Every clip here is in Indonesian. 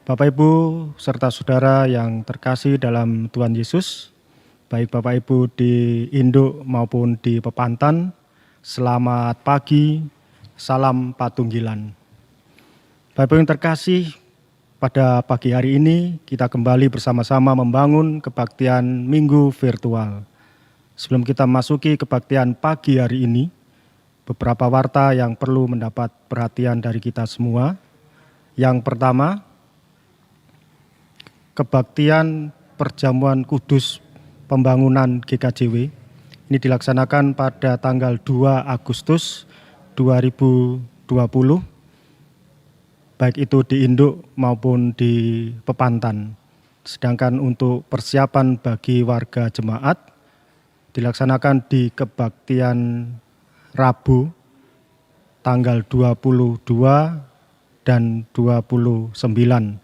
Bapak Ibu serta saudara yang terkasih dalam Tuhan Yesus, baik Bapak Ibu di induk maupun di pepantan, selamat pagi, salam patunggilan. Bapak Ibu yang terkasih, pada pagi hari ini kita kembali bersama-sama membangun kebaktian minggu virtual. Sebelum kita masuki kebaktian pagi hari ini, beberapa warta yang perlu mendapat perhatian dari kita semua. Yang pertama, kebaktian perjamuan kudus pembangunan GKJW ini dilaksanakan pada tanggal 2 Agustus 2020, baik itu di induk maupun di pepantan. Sedangkan untuk persiapan bagi warga jemaat dilaksanakan di kebaktian Rabu tanggal 22 dan 29.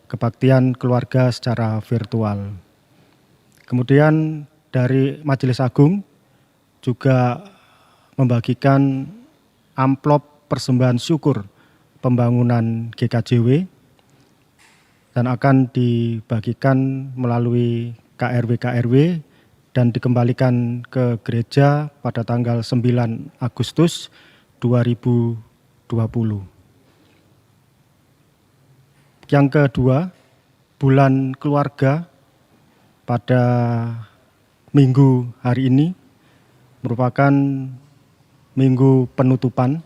Kebaktian keluarga secara virtual. Kemudian dari Majelis Agung juga membagikan amplop persembahan syukur pembangunan GKJW dan akan dibagikan melalui KRW-KRW dan dikembalikan ke gereja pada tanggal 9 Agustus 2020. Yang kedua, bulan keluarga pada minggu hari ini merupakan minggu penutupan.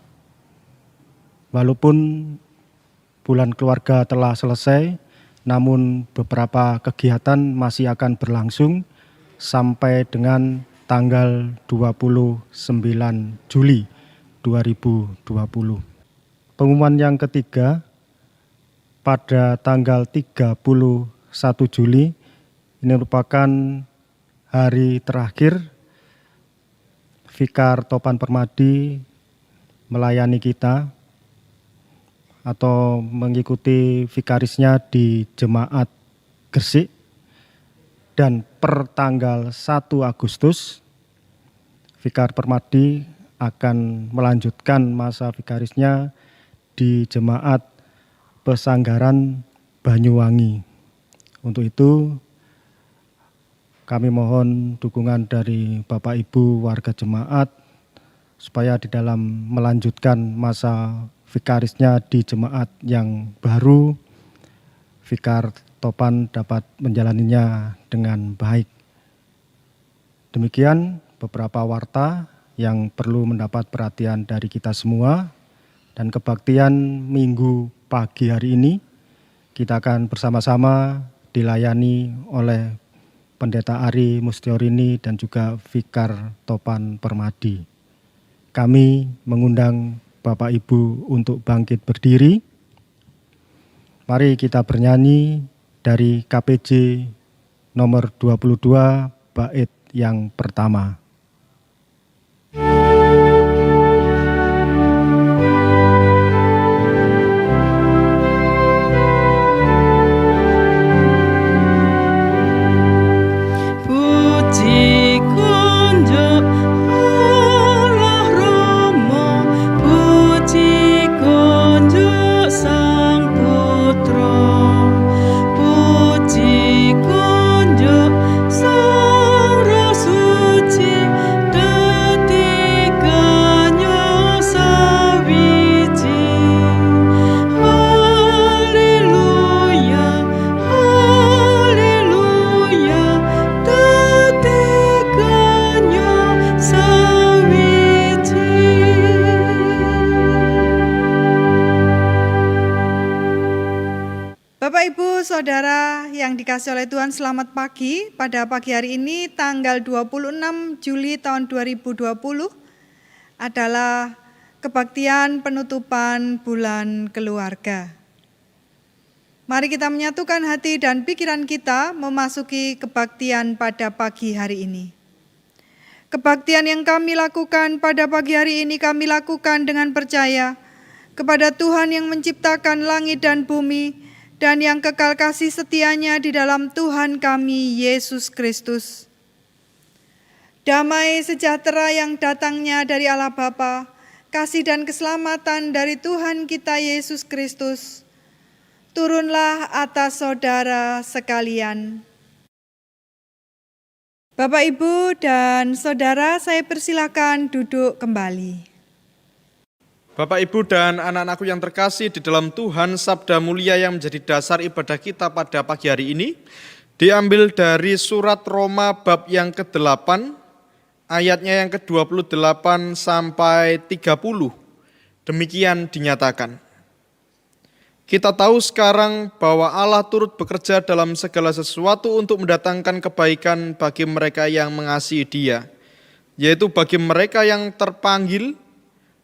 Walaupun bulan keluarga telah selesai, namun beberapa kegiatan masih akan berlangsung sampai dengan tanggal 29 Juli 2020. Pengumuman yang ketiga, pada tanggal 31 Juli ini merupakan hari terakhir Vikar Topan Permadi melayani kita atau mengikuti vikarisnya di Jemaat Gresik, dan per tanggal 1 Agustus Vikar Permadi akan melanjutkan masa vikarisnya di Jemaat Pesanggaran Banyuwangi. Untuk itu kami mohon dukungan dari Bapak Ibu warga jemaat supaya di dalam melanjutkan masa vikarisnya di jemaat yang baru, Vikar Topan dapat menjalaninya dengan baik. Demikian beberapa warta yang perlu mendapat perhatian dari kita semua, dan kebaktian minggu pagi hari ini kita akan bersama-sama dilayani oleh Pendeta Ari Mustiorini dan juga Vikar Topan Permadi. Kami mengundang Bapak Ibu untuk bangkit berdiri. Mari kita bernyanyi dari KPJ nomor 22 bait yang pertama. Saudara yang dikasihi oleh Tuhan, selamat pagi. Pada pagi hari ini tanggal 26 Juli tahun 2020 adalah kebaktian penutupan bulan keluarga. Mari kita menyatukan hati dan pikiran kita memasuki kebaktian pada pagi hari ini. Kebaktian yang kami lakukan pada pagi hari ini kami lakukan dengan percaya kepada Tuhan yang menciptakan langit dan bumi, dan yang kekal kasih setianya di dalam Tuhan kami, Yesus Kristus. Damai sejahtera yang datangnya dari Allah Bapa, kasih dan keselamatan dari Tuhan kita Yesus Kristus, turunlah atas saudara sekalian. Bapak, Ibu, dan saudara, saya persilakan duduk kembali. Bapak, Ibu, dan anak-anakku yang terkasih di dalam Tuhan, sabda mulia yang menjadi dasar ibadah kita pada pagi hari ini diambil dari surat Roma bab yang ke-8, ayatnya yang ke-28 sampai 30. Demikian dinyatakan. Kita tahu sekarang bahwa Allah turut bekerja dalam segala sesuatu untuk mendatangkan kebaikan bagi mereka yang mengasihi Dia, yaitu bagi mereka yang terpanggil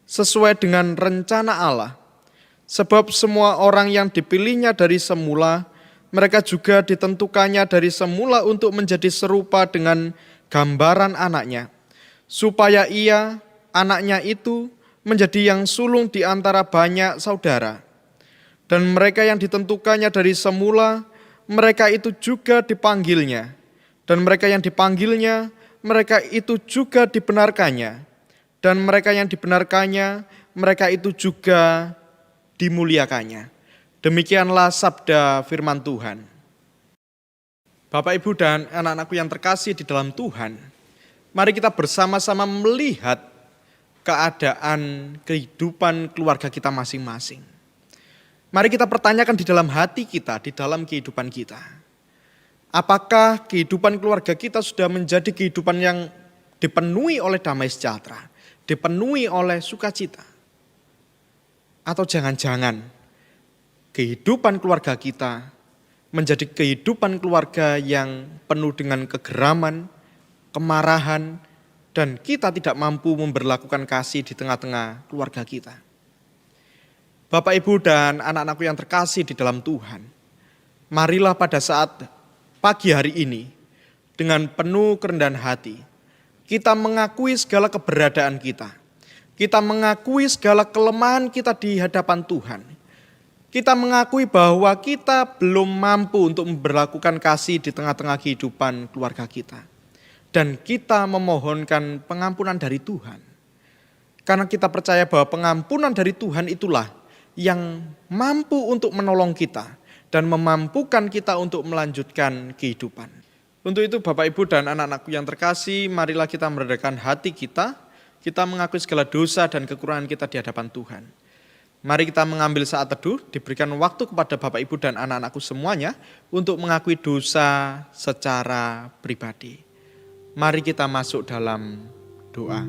sesuai dengan rencana Allah. Sebab semua orang yang dipilihnya dari semula, mereka juga ditentukannya dari semula untuk menjadi serupa dengan gambaran anaknya, supaya ia, anaknya itu, menjadi yang sulung di antara banyak saudara. Dan mereka yang ditentukannya dari semula, mereka itu juga dipanggilnya. Dan mereka yang dipanggilnya, mereka itu juga dibenarkannya. Dan mereka yang dibenarkannya, mereka itu juga dimuliakannya. Demikianlah sabda firman Tuhan. Bapak, Ibu, dan anak-anakku yang terkasih di dalam Tuhan, mari kita bersama-sama melihat keadaan kehidupan keluarga kita masing-masing. Mari kita pertanyakan di dalam hati kita, di dalam kehidupan kita. Apakah kehidupan keluarga kita sudah menjadi kehidupan yang dipenuhi oleh damai sejahtera, dipenuhi oleh sukacita? Atau jangan-jangan kehidupan keluarga kita menjadi kehidupan keluarga yang penuh dengan kegeraman, kemarahan, dan kita tidak mampu memberlakukan kasih di tengah-tengah keluarga kita. Bapak, Ibu, dan anak-anakku yang terkasih di dalam Tuhan, marilah pada saat pagi hari ini dengan penuh kerendahan hati, kita mengakui segala keberadaan kita. Kita mengakui segala kelemahan kita di hadapan Tuhan. Kita mengakui bahwa kita belum mampu untuk memberlakukan kasih di tengah-tengah kehidupan keluarga kita. Dan kita memohonkan pengampunan dari Tuhan. Karena kita percaya bahwa pengampunan dari Tuhan itulah yang mampu untuk menolong kita dan memampukan kita untuk melanjutkan kehidupan. Untuk itu Bapak, Ibu, dan anak-anakku yang terkasih, marilah kita merendahkan hati kita mengakui segala dosa dan kekurangan kita di hadapan Tuhan. Mari kita mengambil saat teduh, diberikan waktu kepada Bapak, Ibu, dan anak-anakku semuanya untuk mengakui dosa secara pribadi. Mari kita masuk dalam doa.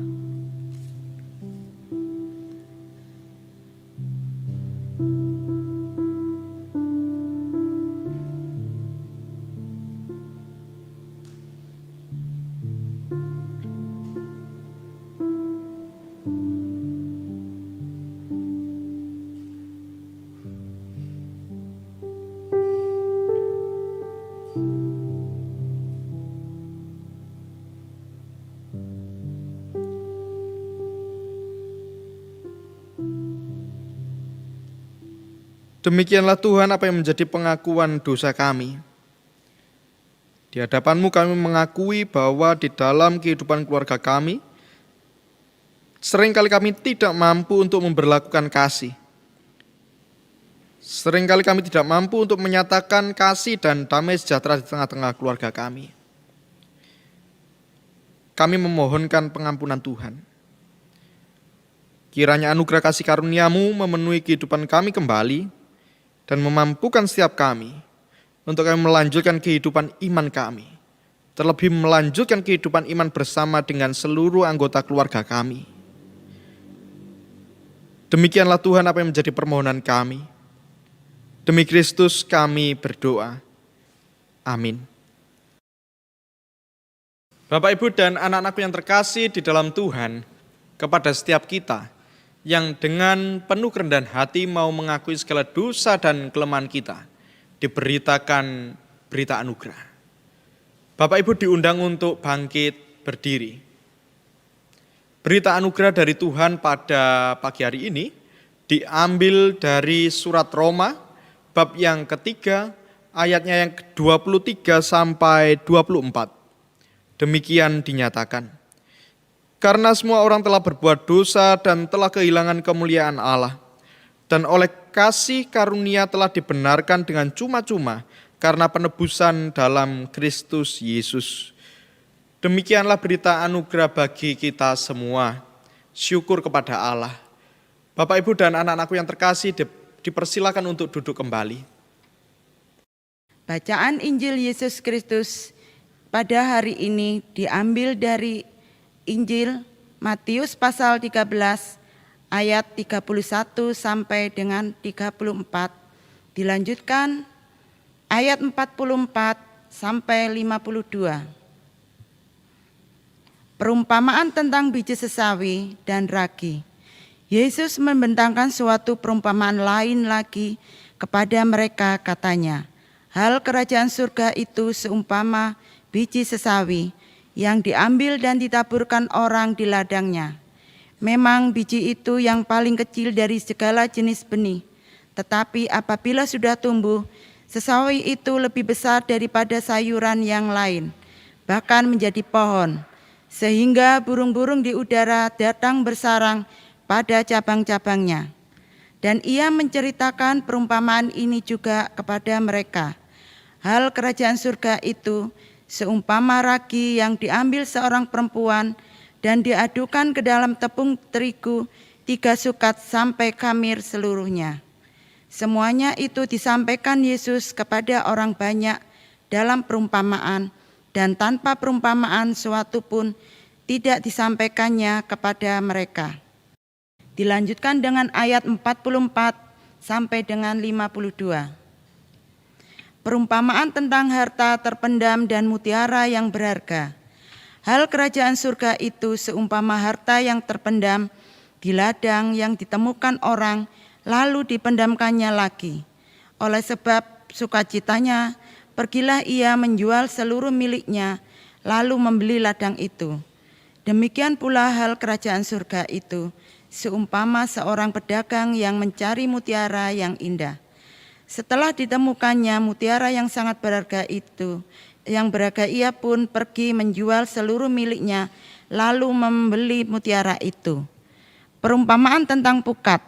Demikianlah Tuhan apa yang menjadi pengakuan dosa kami. Di hadapan-Mu kami mengakui bahwa di dalam kehidupan keluarga kami, seringkali kami tidak mampu untuk memberlakukan kasih. Seringkali kami tidak mampu untuk menyatakan kasih dan damai sejahtera di tengah-tengah keluarga kami. Kami memohonkan pengampunan Tuhan. Kiranya anugerah kasih karunia-Mu memenuhi kehidupan kami kembali, dan memampukan setiap kami untuk kami melanjutkan kehidupan iman kami, terlebih melanjutkan kehidupan iman bersama dengan seluruh anggota keluarga kami. Demikianlah Tuhan apa yang menjadi permohonan kami. Demi Kristus kami berdoa. Amin. Bapak, Ibu, dan anak-anakku yang terkasih di dalam Tuhan, kepada setiap kita yang dengan penuh kerendahan hati mau mengakui segala dosa dan kelemahan kita, diberitakan berita anugerah. Bapak, Ibu, diundang untuk bangkit berdiri. Berita anugerah dari Tuhan pada pagi hari ini diambil dari surat Roma bab yang ketiga, ayatnya yang ke-23 sampai 24. Demikian dinyatakan. Karena semua orang telah berbuat dosa dan telah kehilangan kemuliaan Allah, dan oleh kasih karunia telah dibenarkan dengan cuma-cuma karena penebusan dalam Kristus Yesus. Demikianlah berita anugerah bagi kita semua. Syukur kepada Allah. Bapak, Ibu, dan anak-anakku yang terkasih, dipersilakan untuk duduk kembali. Bacaan Injil Yesus Kristus pada hari ini diambil dari Injil Matius pasal 13 ayat 31 sampai dengan 34, dilanjutkan ayat 44 sampai 52. Perumpamaan tentang biji sesawi dan ragi. Yesus membentangkan suatu perumpamaan lain lagi kepada mereka, katanya, hal kerajaan surga itu seumpama biji sesawi yang diambil dan ditaburkan orang di ladangnya. Memang biji itu yang paling kecil dari segala jenis benih, tetapi apabila sudah tumbuh, sesawi itu lebih besar daripada sayuran yang lain, bahkan menjadi pohon, sehingga burung-burung di udara datang bersarang pada cabang-cabangnya. Dan ia menceritakan perumpamaan ini juga kepada mereka. Hal kerajaan surga itu seumpama ragi yang diambil seorang perempuan dan diadukan ke dalam tepung terigu 3 sukat sampai khamir seluruhnya. Semuanya itu disampaikan Yesus kepada orang banyak dalam perumpamaan, dan tanpa perumpamaan suatu pun tidak disampaikannya kepada mereka. Dilanjutkan dengan ayat 44 sampai dengan 52. Perumpamaan tentang harta terpendam dan mutiara yang berharga. Hal kerajaan surga itu seumpama harta yang terpendam di ladang yang ditemukan orang, lalu dipendamkannya lagi. Oleh sebab sukacitanya, pergilah ia menjual seluruh miliknya, lalu membeli ladang itu. Demikian pula hal kerajaan surga itu, seumpama seorang pedagang yang mencari mutiara yang indah. Setelah ditemukannya mutiara yang sangat berharga itu, ia pun pergi menjual seluruh miliknya, lalu membeli mutiara itu. Perumpamaan tentang pukat.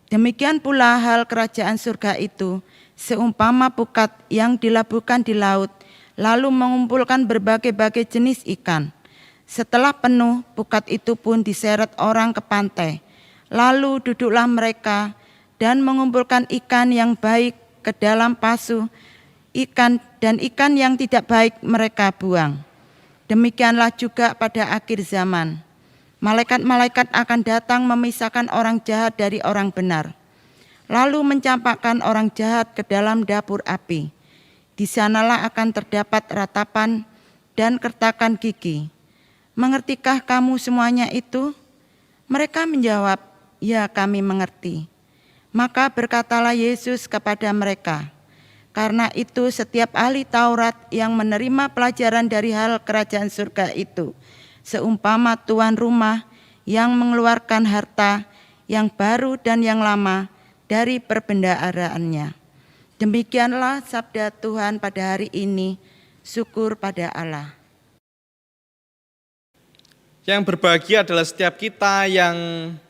Demikian pula hal kerajaan surga itu, seumpama pukat yang dilabuhkan di laut, lalu mengumpulkan berbagai-bagai jenis ikan. Setelah penuh, pukat itu pun diseret orang ke pantai. Lalu duduklah mereka dan mengumpulkan ikan yang baik ke dalam pasu ikan, dan ikan yang tidak baik mereka buang. Demikianlah juga pada akhir zaman. Malaikat-malaikat akan datang memisahkan orang jahat dari orang benar, lalu mencampakkan orang jahat ke dalam dapur api. Di sanalah akan terdapat ratapan dan kertakan gigi. Mengertikah kamu semuanya itu? Mereka menjawab, ya kami mengerti. Maka berkatalah Yesus kepada mereka, karena itu setiap ahli Taurat yang menerima pelajaran dari hal kerajaan surga itu, seumpama tuan rumah yang mengeluarkan harta yang baru dan yang lama dari perbendaharaannya. Demikianlah sabda Tuhan pada hari ini. Syukur pada Allah. Yang berbahagia adalah setiap kita yang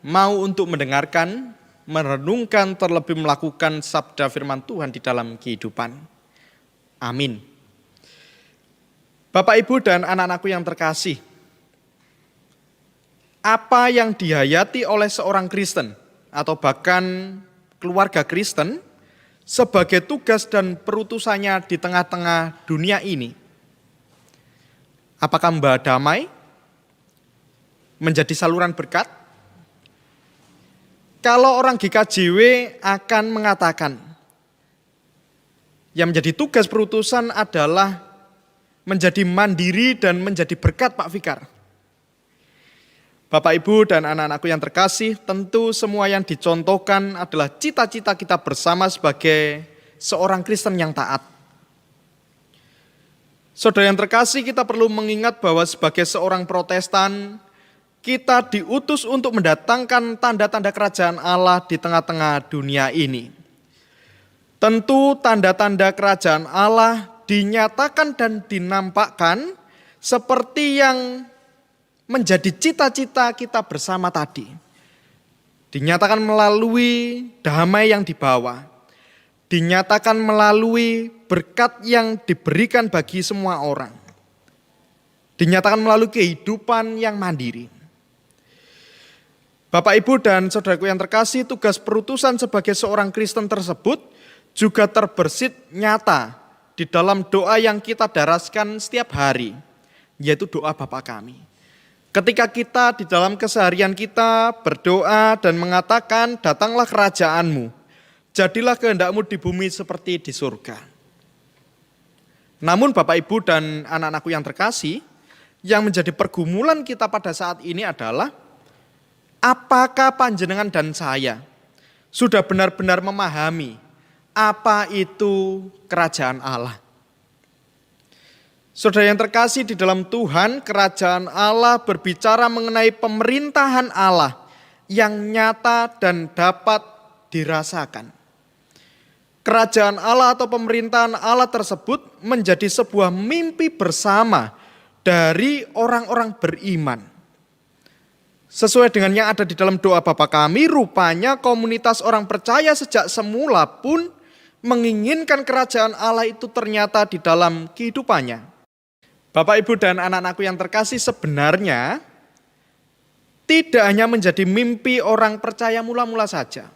mau untuk mendengarkan, merenungkan, terlebih melakukan sabda firman Tuhan di dalam kehidupan. Amin. Bapak, Ibu, dan anak-anakku yang terkasih, apa yang dihayati oleh seorang Kristen atau bahkan keluarga Kristen sebagai tugas dan perutusannya di tengah-tengah dunia ini? Apakah membawa damai? Menjadi saluran berkat? Kalau orang GKJW akan mengatakan, yang menjadi tugas perutusan adalah menjadi mandiri dan menjadi berkat, Pak Fikar. Bapak, Ibu, dan anak-anakku yang terkasih, tentu semua yang dicontohkan adalah cita-cita kita bersama sebagai seorang Kristen yang taat. Saudara yang terkasih, kita perlu mengingat bahwa sebagai seorang Protestan, kita diutus untuk mendatangkan tanda-tanda kerajaan Allah di tengah-tengah dunia ini. Tentu tanda-tanda kerajaan Allah dinyatakan dan dinampakkan seperti yang menjadi cita-cita kita bersama tadi. dinyatakan melalui damai yang dibawa, dinyatakan melalui berkat yang diberikan bagi semua orang, dinyatakan melalui kehidupan yang mandiri. Bapak, Ibu, dan saudaraku yang terkasih, tugas perutusan sebagai seorang Kristen tersebut juga terbersit nyata di dalam doa yang kita daraskan setiap hari, yaitu doa Bapa Kami. Ketika kita di dalam keseharian kita berdoa dan mengatakan, datanglah kerajaan-Mu, jadilah kehendak-Mu di bumi seperti di surga. Namun Bapak, Ibu, dan anak-anakku yang terkasih, yang menjadi pergumulan kita pada saat ini adalah, apakah panjenengan dan saya sudah benar-benar memahami apa itu kerajaan Allah? Saudara yang terkasih di dalam Tuhan, kerajaan Allah berbicara mengenai pemerintahan Allah yang nyata dan dapat dirasakan. Kerajaan Allah atau pemerintahan Allah tersebut menjadi sebuah mimpi bersama dari orang-orang beriman. Sesuai dengan yang ada di dalam doa Bapa Kami, rupanya komunitas orang percaya sejak semula pun menginginkan kerajaan Allah itu ternyata di dalam kehidupannya. Bapak, Ibu, dan anak-anakku yang terkasih, sebenarnya tidak hanya menjadi mimpi orang percaya mula-mula saja.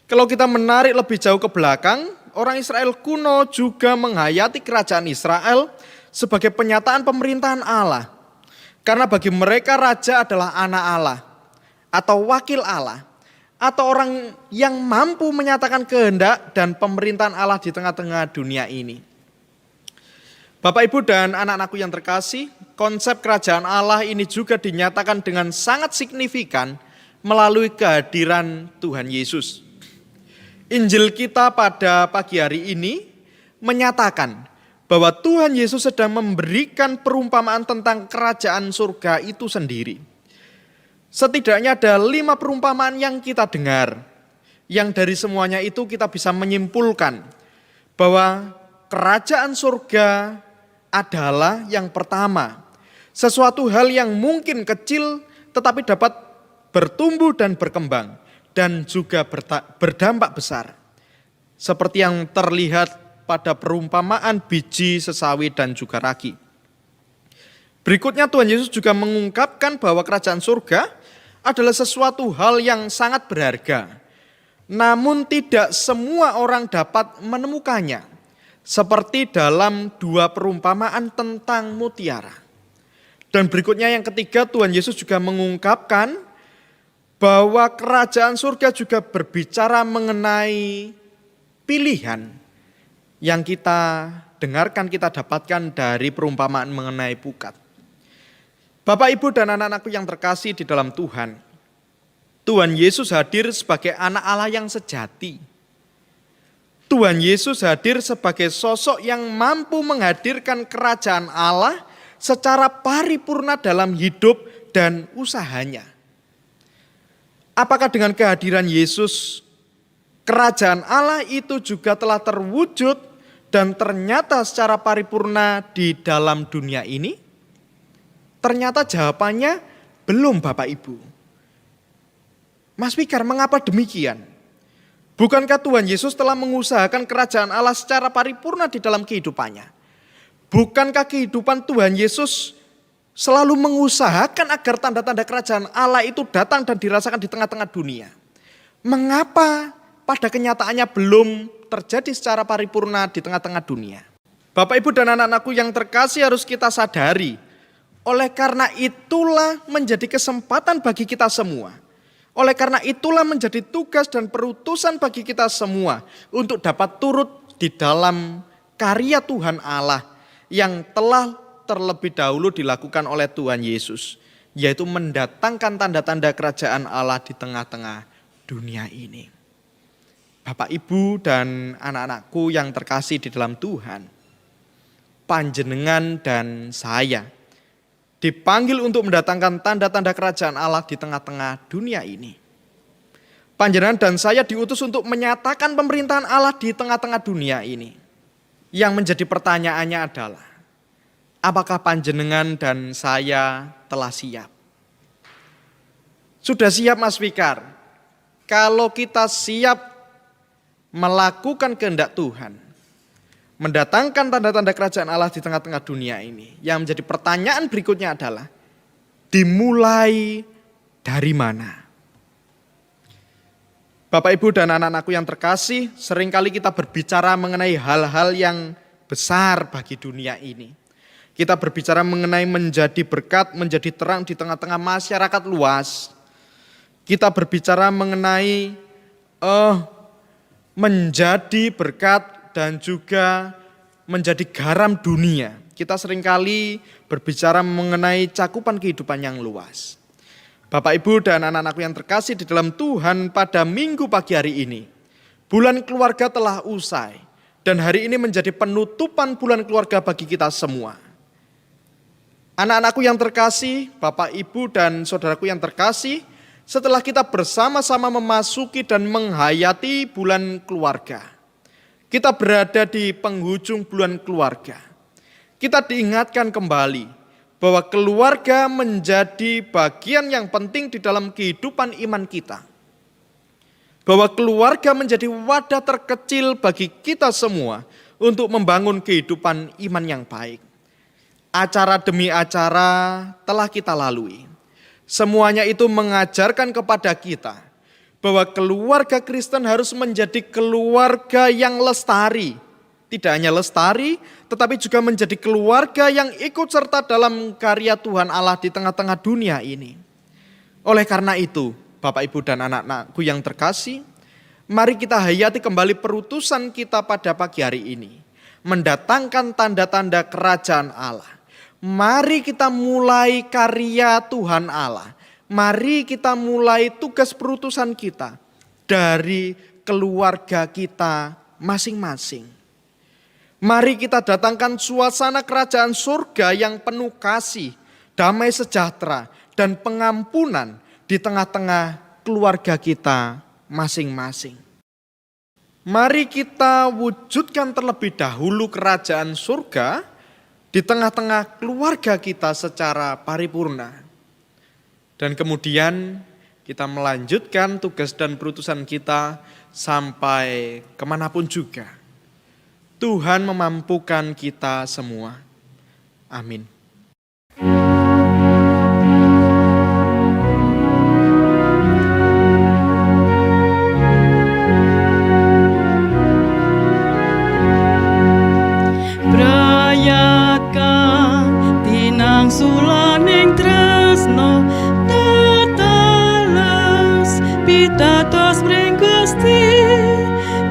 Kalau kita menarik lebih jauh ke belakang, orang Israel kuno juga menghayati kerajaan Israel sebagai penyataan pemerintahan Allah. Karena bagi mereka raja adalah anak Allah atau wakil Allah atau orang yang mampu menyatakan kehendak dan pemerintahan Allah di tengah-tengah dunia ini. Bapak, Ibu, dan anak-anakku yang terkasih, konsep kerajaan Allah ini juga dinyatakan dengan sangat signifikan melalui kehadiran Tuhan Yesus. Injil kita pada pagi hari ini menyatakan bahwa Tuhan Yesus sedang memberikan perumpamaan tentang kerajaan surga itu sendiri. Setidaknya ada 5 perumpamaan yang kita dengar, yang dari semuanya itu kita bisa menyimpulkan bahwa kerajaan surga adalah yang pertama, sesuatu hal yang mungkin kecil tetapi dapat bertumbuh dan berkembang dan juga berdampak besar. Seperti yang terlihat pada perumpamaan biji sesawi dan juga ragi. Berikutnya Tuhan Yesus juga mengungkapkan bahwa kerajaan surga adalah sesuatu hal yang sangat berharga. Namun tidak semua orang dapat menemukannya. Seperti dalam 2 perumpamaan tentang mutiara. Dan berikutnya yang ketiga, Tuhan Yesus juga mengungkapkan bahwa kerajaan surga juga berbicara mengenai pilihan yang kita dengarkan, kita dapatkan dari perumpamaan mengenai pukat. Bapak, Ibu, dan anak-anakku yang terkasih di dalam Tuhan, Tuhan Yesus hadir sebagai anak Allah yang sejati. Tuhan Yesus hadir sebagai sosok yang mampu menghadirkan kerajaan Allah secara paripurna dalam hidup dan usahanya. Apakah dengan kehadiran Yesus, kerajaan Allah itu juga telah terwujud dan ternyata secara paripurna di dalam dunia ini? Ternyata jawabannya belum, Bapak, Ibu. Mas Fikar, mengapa demikian? Bukankah Tuhan Yesus telah mengusahakan kerajaan Allah secara paripurna di dalam kehidupannya? Bukankah kehidupan Tuhan Yesus selalu mengusahakan agar tanda-tanda kerajaan Allah itu datang dan dirasakan di tengah-tengah dunia? Mengapa pada kenyataannya belum terjadi secara paripurna di tengah-tengah dunia? Bapak, Ibu, dan anak-anakku yang terkasih, harus kita sadari, oleh karena itulah menjadi kesempatan bagi kita semua. Oleh karena itulah menjadi tugas dan perutusan bagi kita semua untuk dapat turut di dalam karya Tuhan Allah yang telah terlebih dahulu dilakukan oleh Tuhan Yesus, yaitu mendatangkan tanda-tanda kerajaan Allah di tengah-tengah dunia ini. Bapak, Ibu, dan anak-anakku yang terkasih di dalam Tuhan, panjenengan dan saya dipanggil untuk mendatangkan tanda-tanda kerajaan Allah di tengah-tengah dunia ini. Panjenengan dan saya diutus untuk menyatakan pemerintahan Allah di tengah-tengah dunia ini. Yang menjadi pertanyaannya adalah, apakah panjenengan dan saya telah siap? Sudah siap, Mas Fikar? kalau kita siap melakukan kehendak Tuhan, mendatangkan tanda-tanda kerajaan Allah di tengah-tengah dunia ini, yang menjadi pertanyaan berikutnya adalah, dimulai dari mana? Bapak, Ibu, dan anak-anakku yang terkasih, seringkali kita berbicara mengenai hal-hal yang besar bagi dunia ini. Kita berbicara mengenai menjadi berkat, menjadi terang di tengah-tengah masyarakat luas. Kita berbicara mengenai menjadi berkat dan juga menjadi garam dunia. Kita seringkali berbicara mengenai cakupan kehidupan yang luas. Bapak, Ibu, dan anak-anakku yang terkasih di dalam Tuhan, pada minggu pagi hari ini, bulan keluarga telah usai. Dan hari ini menjadi penutupan bulan keluarga bagi kita semua. Anak-anakku yang terkasih, Bapak, Ibu, dan saudaraku yang terkasih, setelah kita bersama-sama memasuki dan menghayati bulan keluarga, kita berada di penghujung bulan keluarga. Kita diingatkan kembali bahwa keluarga menjadi bagian yang penting di dalam kehidupan iman kita. Bahwa keluarga menjadi wadah terkecil bagi kita semua untuk membangun kehidupan iman yang baik. Acara demi acara telah kita lalui. Semuanya itu mengajarkan kepada kita bahwa keluarga Kristen harus menjadi keluarga yang lestari. Tidak hanya lestari, tetapi juga menjadi keluarga yang ikut serta dalam karya Tuhan Allah di tengah-tengah dunia ini. Oleh karena itu, Bapak, Ibu, dan anak-anakku yang terkasih, mari kita hayati kembali perutusan kita pada pagi hari ini. Mendatangkan tanda-tanda kerajaan Allah. Mari kita mulai karya Tuhan Allah. Mari kita mulai tugas perutusan kita dari keluarga kita masing-masing. Mari kita datangkan suasana kerajaan surga yang penuh kasih, damai sejahtera, dan pengampunan di tengah-tengah keluarga kita masing-masing. Mari kita wujudkan terlebih dahulu kerajaan surga di tengah-tengah keluarga kita secara paripurna. Dan kemudian kita melanjutkan tugas dan perutusan kita sampai kemanapun juga. Tuhan memampukan kita semua. Amin. Brayakan tinang sulaning tresno tatalas pitatos mring Gusti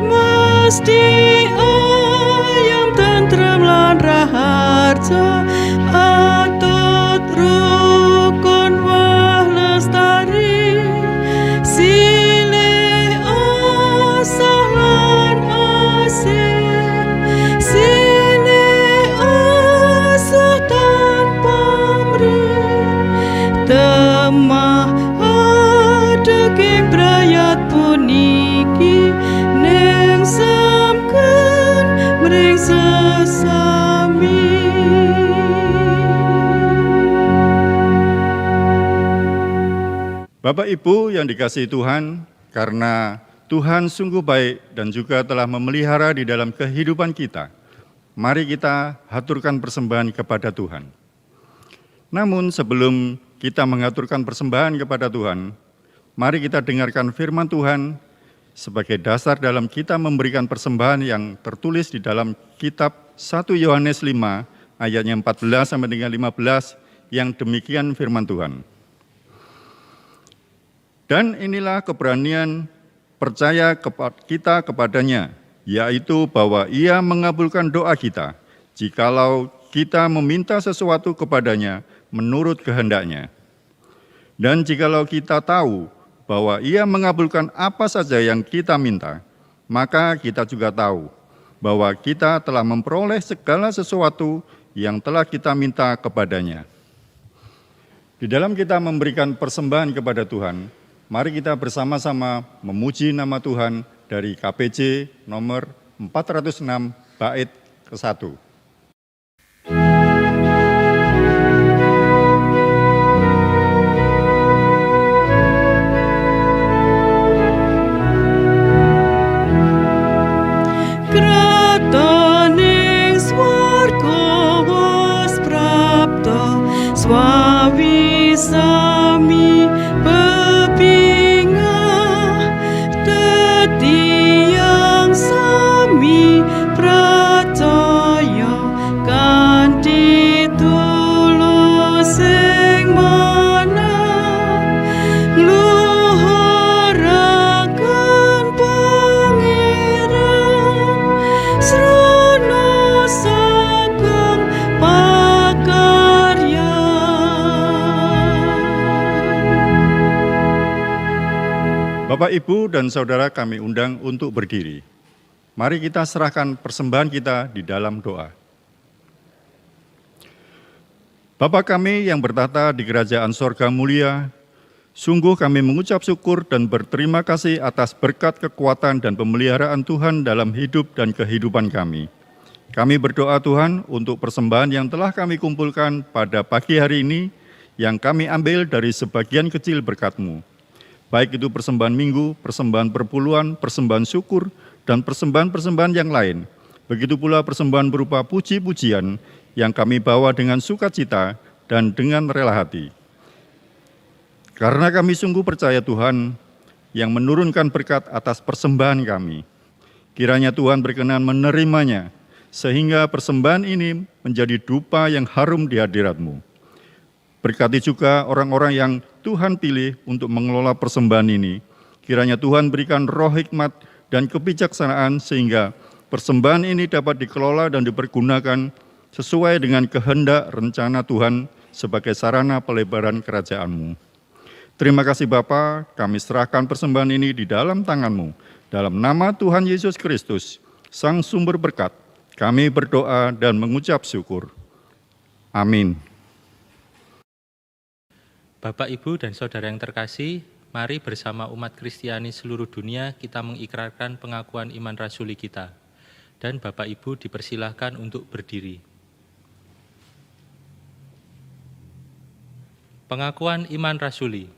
mesti tentrem lan raharja atut rukun wah lestari silih asah lan asih silih asah tanpa mrih temah adeging brayat puniki ning samken mring sesami. Bapak Ibu yang dikasihi Tuhan, karena Tuhan sungguh baik dan juga telah memelihara di dalam kehidupan kita, mari kita haturkan persembahan kepada Tuhan. Namun sebelum kita mengaturkan persembahan kepada Tuhan, mari kita dengarkan firman Tuhan sebagai dasar dalam kita memberikan persembahan yang tertulis di dalam kitab 1 Yohanes 5 ayatnya 14 sampai dengan 15 yang demikian firman Tuhan. Dan inilah keberanian percaya kita kepadanya, yaitu bahwa Ia mengabulkan doa kita, jikalau kita meminta sesuatu kepadanya menurut kehendaknya. Dan jikalau kita tahu bahwa Ia mengabulkan apa saja yang kita minta, maka kita juga tahu bahwa kita telah memperoleh segala sesuatu yang telah kita minta kepadanya. Di dalam kita memberikan persembahan kepada Tuhan, mari kita bersama-sama memuji nama Tuhan dari KPJ nomor 406 bait ke-1. sami bebingah tetiang sami percaya kanthi tulus sing manah ngluhuraken Pangeran srana saking pakaryan. Bapak, Ibu, dan Saudara kami undang untuk berdiri. Mari kita serahkan persembahan kita di dalam doa. Bapa kami yang bertata di kerajaan sorga mulia, sungguh kami mengucap syukur dan berterima kasih atas berkat kekuatan dan pemeliharaan Tuhan dalam hidup dan kehidupan kami. Kami berdoa Tuhan untuk persembahan yang telah kami kumpulkan pada pagi hari ini, yang kami ambil dari sebagian kecil berkat-Mu. Baik itu persembahan minggu, persembahan perpuluhan, persembahan syukur, dan persembahan-persembahan yang lain. Begitu pula persembahan berupa puji-pujian yang kami bawa dengan sukacita dan dengan rela hati. Karena kami sungguh percaya Tuhan yang menurunkan berkat atas persembahan kami. Kiranya Tuhan berkenan menerimanya, sehingga persembahan ini menjadi dupa yang harum di hadirat-Mu. Berkati juga orang-orang yang Tuhan pilih untuk mengelola persembahan ini. Kiranya Tuhan berikan roh hikmat dan kebijaksanaan sehingga persembahan ini dapat dikelola dan dipergunakan sesuai dengan kehendak rencana Tuhan sebagai sarana pelebaran kerajaan-Mu. Terima kasih Bapa, kami serahkan persembahan ini di dalam tangan-Mu. Dalam nama Tuhan Yesus Kristus, Sang Sumber Berkat, kami berdoa dan mengucap syukur. Amin. Bapak, Ibu, dan Saudara yang terkasih, mari bersama umat Kristiani seluruh dunia kita mengikrarkan pengakuan iman rasuli kita. Dan Bapak, Ibu dipersilahkan untuk berdiri. Pengakuan iman rasuli.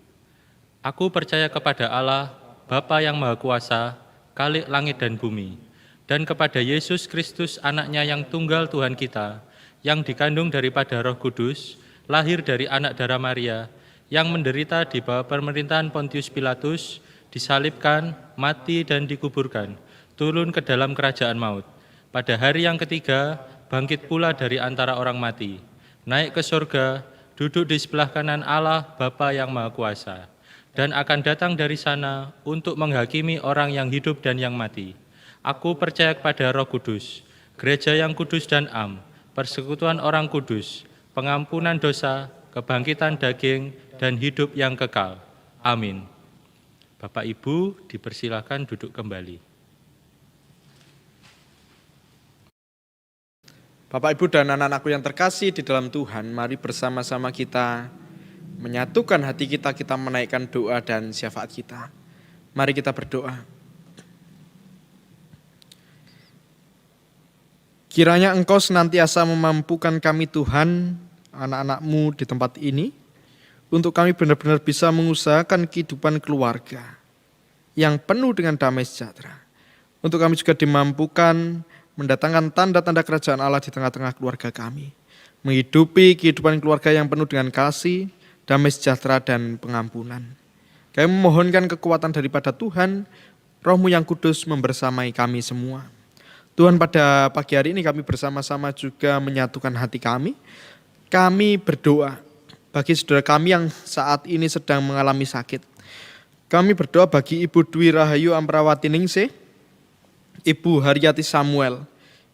Aku percaya kepada Allah, Bapa yang Maha Kuasa, Khalik langit dan bumi, dan kepada Yesus Kristus, anaknya yang tunggal Tuhan kita, yang dikandung daripada Roh Kudus, lahir dari anak darah Maria, yang menderita di bawah pemerintahan Pontius Pilatus, disalibkan, mati dan dikuburkan, turun ke dalam kerajaan maut. Pada hari yang ketiga, bangkit pula dari antara orang mati, naik ke surga, duduk di sebelah kanan Allah Bapa yang Maha Kuasa, dan akan datang dari sana untuk menghakimi orang yang hidup dan yang mati. Aku percaya kepada Roh Kudus, gereja yang kudus dan am, persekutuan orang kudus, pengampunan dosa, kebangkitan daging, dan hidup yang kekal. Amin. Bapak Ibu dipersilakan duduk kembali. Bapak, Ibu, dan anak-anakku yang terkasih di dalam Tuhan, mari bersama-sama kita menyatukan hati kita, kita menaikkan doa dan syafaat kita. Mari kita berdoa. Kiranya Engkau senantiasa memampukan kami Tuhan, anak-anak-Mu di tempat ini, untuk kami benar-benar bisa mengusahakan kehidupan keluarga yang penuh dengan damai sejahtera. Untuk kami juga dimampukan mendatangkan tanda-tanda kerajaan Allah di tengah-tengah keluarga kami. Menghidupi kehidupan keluarga yang penuh dengan kasih, damai sejahtera, dan pengampunan. Kami memohonkan kekuatan daripada Tuhan, Roh-Mu yang kudus membersamai kami semua. Tuhan, pada pagi hari ini kami bersama-sama juga menyatukan hati kami. Kami berdoa bagi saudara kami yang saat ini sedang mengalami sakit. Kami berdoa bagi Ibu Dwi Rahayu Amrawati Ningsih, Ibu Haryati Samuel,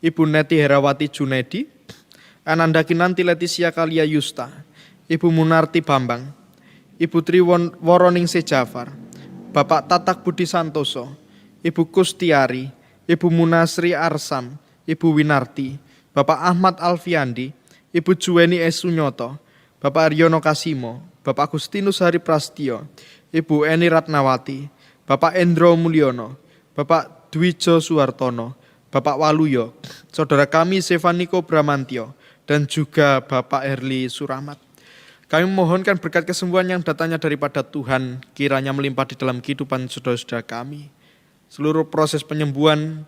Ibu Neti Herawati Junedi, Ananda Kinanti Leticia Kalia Yusta, Ibu Munarti Bambang, Ibu Tri Woroningsih Jafar, Bapak Tatak Budi Santoso, Ibu Kustiari, Ibu Munasri Arsam, Ibu Winarti, Bapak Ahmad Alfiandi, Ibu Juweni Esunyoto, Bapak Aryono Kasimo, Bapak Agustinus Hari Prastio, Ibu Eni Ratnawati, Bapak Endro Mulyono, Bapak Dwijo Suhartono, Bapak Waluyo, saudara kami Stefaniko Bramantio, dan juga Bapak Herli Surahmat. Kami memohonkan berkat kesembuhan yang datangnya daripada Tuhan, kiranya melimpah di dalam kehidupan saudara-saudara kami. Seluruh proses penyembuhan,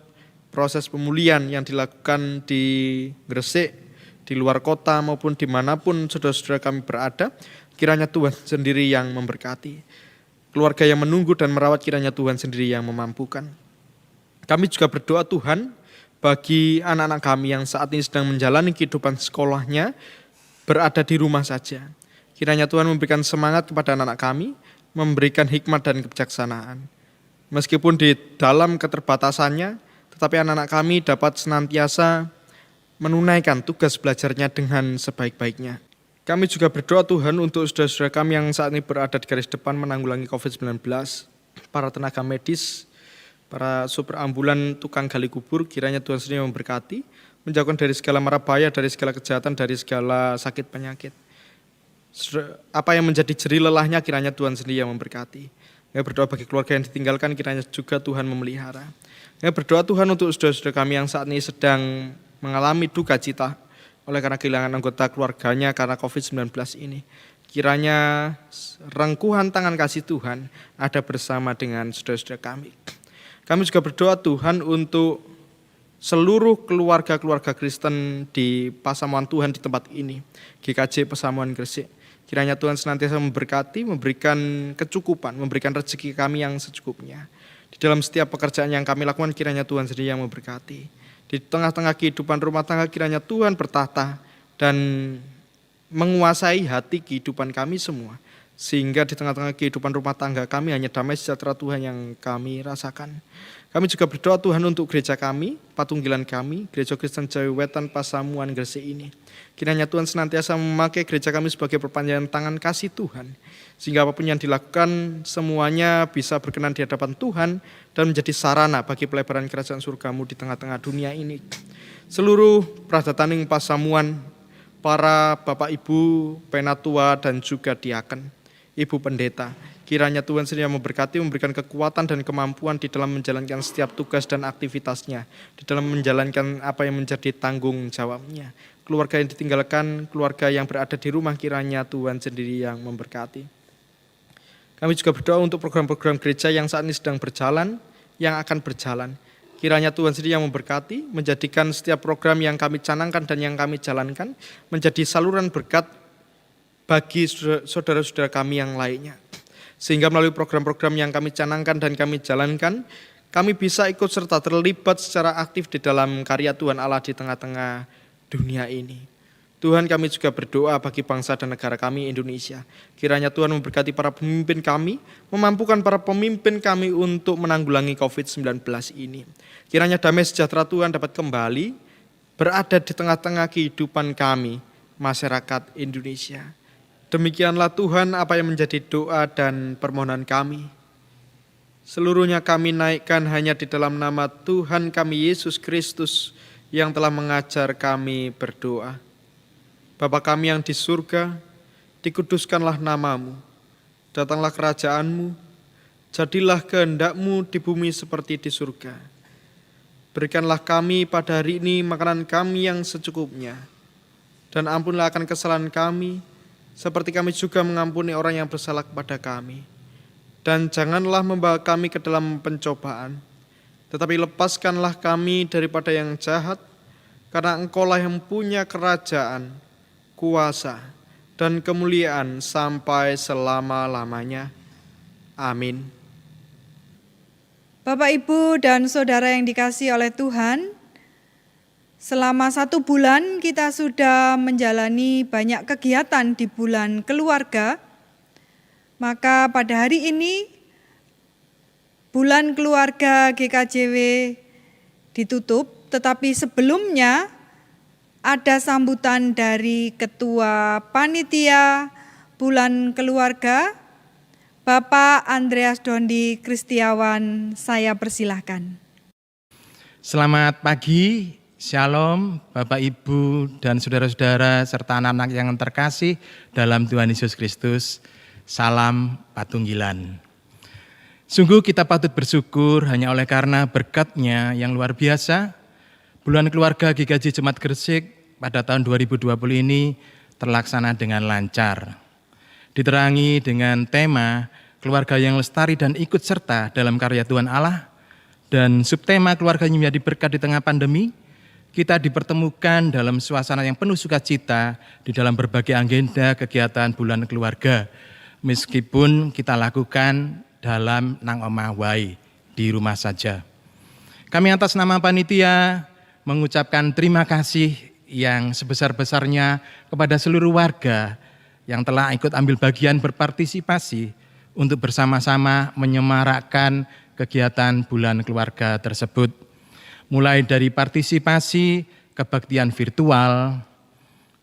proses pemulihan yang dilakukan di Gresik, di luar kota maupun dimanapun saudara-saudara kami berada, kiranya Tuhan sendiri yang memberkati. Keluarga yang menunggu dan merawat, kiranya Tuhan sendiri yang memampukan. Kami juga berdoa Tuhan bagi anak-anak kami yang saat ini sedang menjalani kehidupan sekolahnya, berada di rumah saja. Kiranya Tuhan memberikan semangat kepada anak-anak kami, memberikan hikmat dan kebijaksanaan. Meskipun di dalam keterbatasannya, tetapi anak-anak kami dapat senantiasa menunaikan tugas belajarnya dengan sebaik-baiknya. Kami juga berdoa Tuhan untuk saudara-saudara kami yang saat ini berada di garis depan menanggulangi COVID-19, para tenaga medis, para supir ambulan, tukang gali kubur, kiranya Tuhan sendiri memberkati, menjauhkan dari segala mara bahaya, dari segala kejahatan, dari segala sakit penyakit. Apa yang menjadi jerih lelahnya, kiranya Tuhan sendiri yang memberkati. Kami berdoa bagi keluarga yang ditinggalkan, kiranya juga Tuhan memelihara. Kami berdoa Tuhan untuk saudara-saudara kami yang saat ini sedang mengalami duka cita oleh karena kehilangan anggota keluarganya karena COVID-19 ini. Kiranya rengkuhan tangan kasih Tuhan ada bersama dengan saudara-saudara kami. Kami juga berdoa Tuhan untuk seluruh keluarga-keluarga Kristen di Pasamuan Tuhan di tempat ini, GKJ Pasamuan Gresik. Kiranya Tuhan senantiasa memberkati, memberikan kecukupan, memberikan rezeki kami yang secukupnya. Di dalam setiap pekerjaan yang kami lakukan, kiranya Tuhan sendiri yang memberkati. Di tengah-tengah kehidupan rumah tangga, kiranya Tuhan bertahta dan menguasai hati kehidupan kami semua. Sehingga di tengah-tengah kehidupan rumah tangga kami hanya damai sejahtera Tuhan yang kami rasakan. Kami juga berdoa Tuhan untuk gereja kami, patunggilan kami, Gereja Kristen Jawi Wetan Pasamuan Gresik ini. Kiranya Tuhan senantiasa memakai gereja kami sebagai perpanjangan tangan kasih Tuhan. Sehingga apapun yang dilakukan semuanya bisa berkenan di hadapan Tuhan dan menjadi sarana bagi pelebaran kerajaan surgamu di tengah-tengah dunia ini. Seluruh Pradataning Pasamuan, para Bapak Ibu, Penatua dan juga diaken, Ibu Pendeta, kiranya Tuhan sendiri yang memberkati, memberikan kekuatan dan kemampuan di dalam menjalankan setiap tugas dan aktivitasnya, di dalam menjalankan apa yang menjadi tanggung jawabnya. Keluarga yang ditinggalkan, keluarga yang berada di rumah, kiranya Tuhan sendiri yang memberkati. Kami juga berdoa untuk program-program gereja yang saat ini sedang berjalan, yang akan berjalan. Kiranya Tuhan sendiri yang memberkati, menjadikan setiap program yang kami canangkan dan yang kami jalankan menjadi saluran berkat bagi saudara-saudara kami yang lainnya. Sehingga melalui program-program yang kami canangkan dan kami jalankan, kami bisa ikut serta terlibat secara aktif di dalam karya Tuhan Allah di tengah-tengah dunia ini. Tuhan, kami juga berdoa bagi bangsa dan negara kami Indonesia. Kiranya Tuhan memberkati para pemimpin kami, memampukan para pemimpin kami untuk menanggulangi COVID-19 ini. Kiranya damai sejahtera Tuhan dapat kembali berada di tengah-tengah kehidupan kami, masyarakat Indonesia. Demikianlah Tuhan apa yang menjadi doa dan permohonan kami. Seluruhnya kami naikkan hanya di dalam nama Tuhan kami Yesus Kristus yang telah mengajar kami berdoa. Bapa kami yang di surga, dikuduskanlah namamu, datanglah kerajaanmu, jadilah kehendak-Mu di bumi seperti di surga. Berikanlah kami pada hari ini makanan kami yang secukupnya, dan ampunlah akan kesalahan kami, seperti kami juga mengampuni orang yang bersalah kepada kami. Dan janganlah membawa kami ke dalam pencobaan, tetapi lepaskanlah kami daripada yang jahat, karena Engkau-lah yang punya kerajaan, kuasa, dan kemuliaan sampai selama-lamanya. Amin. Bapak, Ibu, dan Saudara yang dikasihi oleh Tuhan, selama 1 bulan kita sudah menjalani banyak kegiatan di bulan keluarga. Maka pada hari ini bulan keluarga GKJW ditutup, tetapi sebelumnya ada sambutan dari Ketua Panitia Bulan Keluarga, Bapak Andreas Dondi Kristiawan. Saya persilahkan. Selamat pagi, Shalom Bapak Ibu dan saudara-saudara serta anak-anak yang terkasih dalam Tuhan Yesus Kristus. Salam Patunggilan. Sungguh kita patut bersyukur hanya oleh karena berkat-Nya yang luar biasa. Bulan Keluarga GKJ Jemaat Gresik pada tahun 2020 ini terlaksana dengan lancar. Diterangi dengan tema keluarga yang lestari dan ikut serta dalam karya Tuhan Allah, dan subtema keluarga yang menjadi berkat di tengah pandemi, kita dipertemukan dalam suasana yang penuh sukacita di dalam berbagai agenda kegiatan bulan keluarga, meskipun kita lakukan dalam nang omah wae, di rumah saja. Kami atas nama panitia mengucapkan terima kasih yang sebesar-besarnya kepada seluruh warga yang telah ikut ambil bagian berpartisipasi untuk bersama-sama menyemarakkan kegiatan bulan keluarga tersebut. Mulai dari partisipasi kebaktian virtual,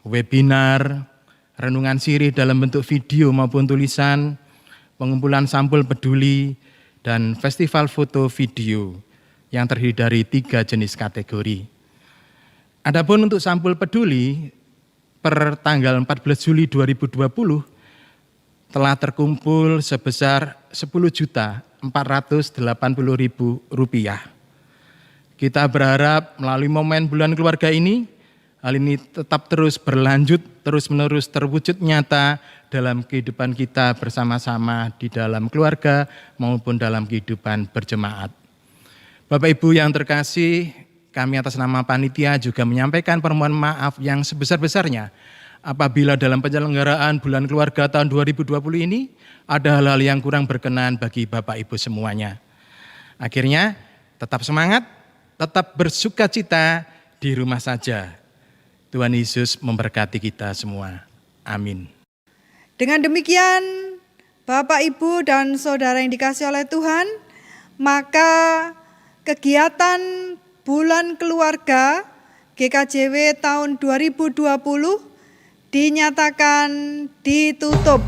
webinar, renungan sirih dalam bentuk video maupun tulisan, pengumpulan sampul peduli, dan festival foto video yang terdiri dari 3 jenis kategori. Adapun untuk sampul peduli, per tanggal 14 Juli 2020 telah terkumpul sebesar Rp10.480.000. Kita berharap melalui momen bulan keluarga ini, hal ini tetap terus berlanjut, terus-menerus terwujud nyata dalam kehidupan kita bersama-sama di dalam keluarga maupun dalam kehidupan berjemaat. Bapak Ibu yang terkasih, kami atas nama panitia juga menyampaikan permohonan maaf yang sebesar-besarnya apabila dalam penyelenggaraan bulan keluarga tahun 2020 ini ada hal-hal yang kurang berkenan bagi Bapak Ibu semuanya. Akhirnya tetap semangat, tetap bersukacita di rumah saja. Tuhan Yesus memberkati kita semua. Amin. Dengan demikian, Bapak, Ibu, dan Saudara yang dikasihi oleh Tuhan, maka kegiatan bulan keluarga GKJW tahun 2020 dinyatakan ditutup.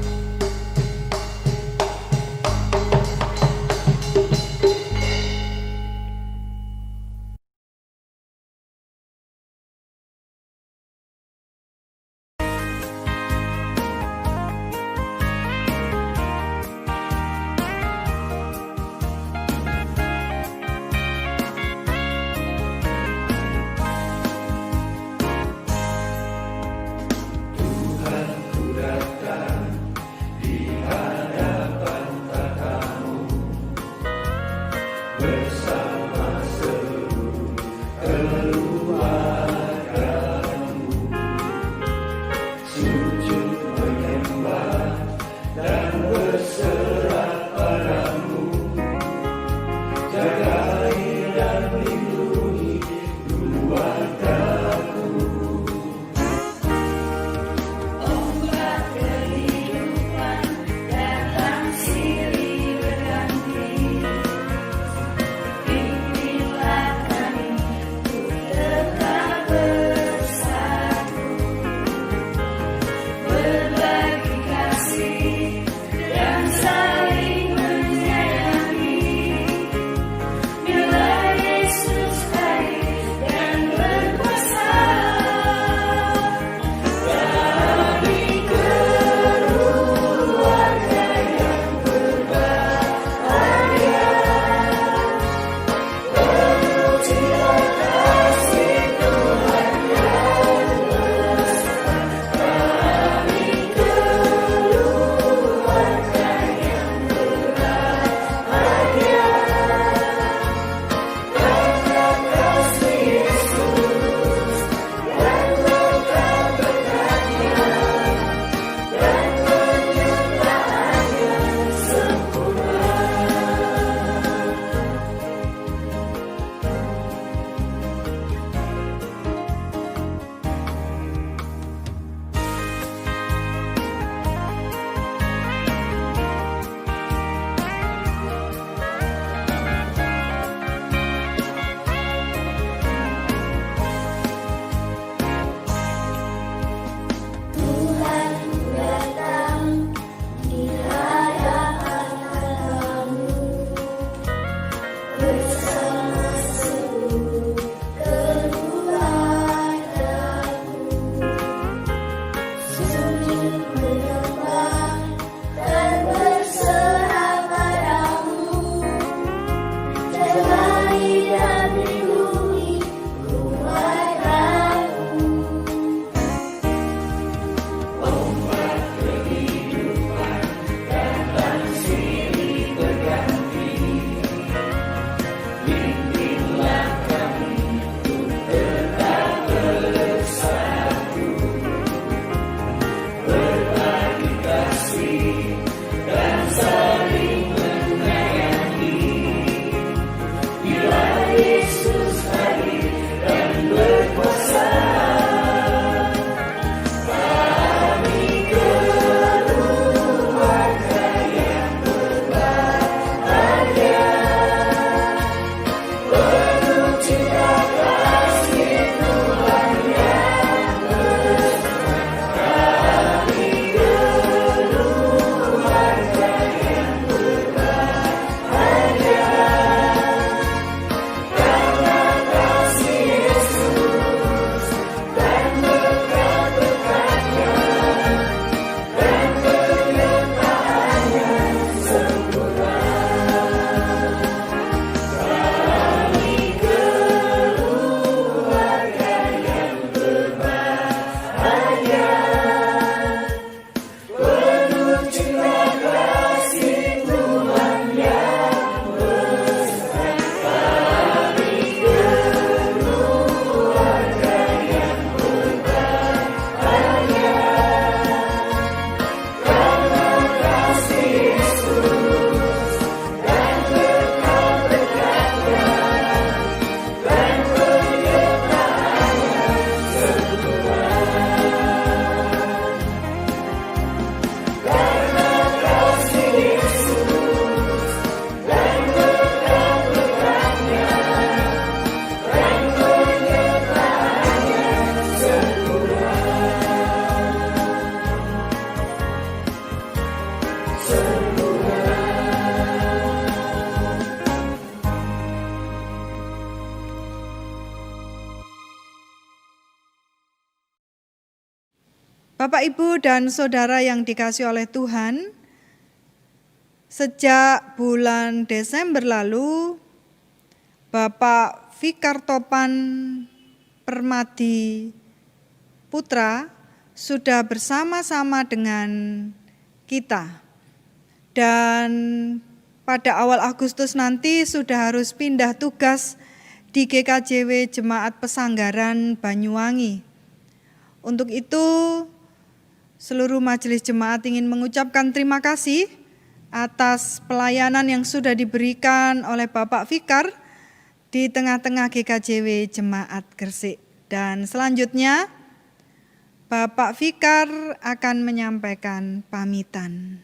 Bapak, Ibu, dan Saudara yang dikasihi oleh Tuhan, sejak bulan Desember lalu, Bapak Fikar Topan Permadi Putra sudah bersama-sama dengan kita. Dan pada awal Agustus nanti sudah harus pindah tugas di GKJW Jemaat Pesanggaran Banyuwangi. Untuk itu, seluruh majelis jemaat ingin mengucapkan terima kasih atas pelayanan yang sudah diberikan oleh Bapak Fikar di tengah-tengah GKJW Jemaat Gresik. Dan selanjutnya, Bapak Fikar akan menyampaikan pamitan.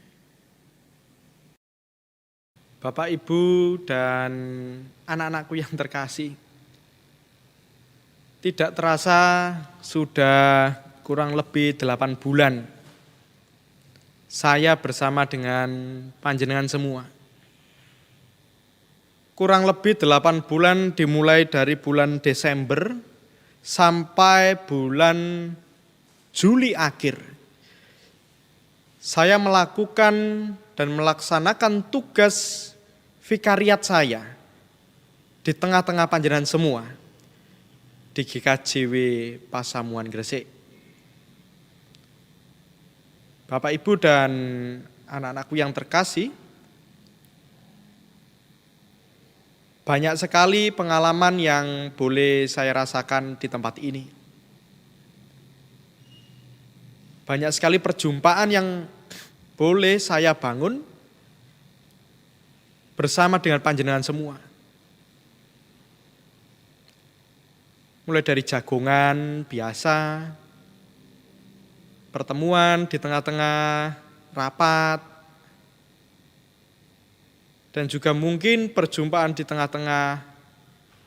Bapak, Ibu, dan anak-anakku yang terkasih, tidak terasa sudah kurang lebih 8 bulan saya bersama dengan panjenengan semua. Kurang lebih 8 bulan dimulai dari bulan Desember sampai bulan Juli akhir. Saya melakukan dan melaksanakan tugas vikariat saya di tengah-tengah panjenengan semua di GKJW Pasamuan Gresik. Bapak, Ibu, dan anak-anakku yang terkasih, banyak sekali pengalaman yang boleh saya rasakan di tempat ini. Banyak sekali perjumpaan yang boleh saya bangun bersama dengan panjenengan semua. Mulai dari jagongan biasa, pertemuan di tengah-tengah rapat, dan juga mungkin perjumpaan di tengah-tengah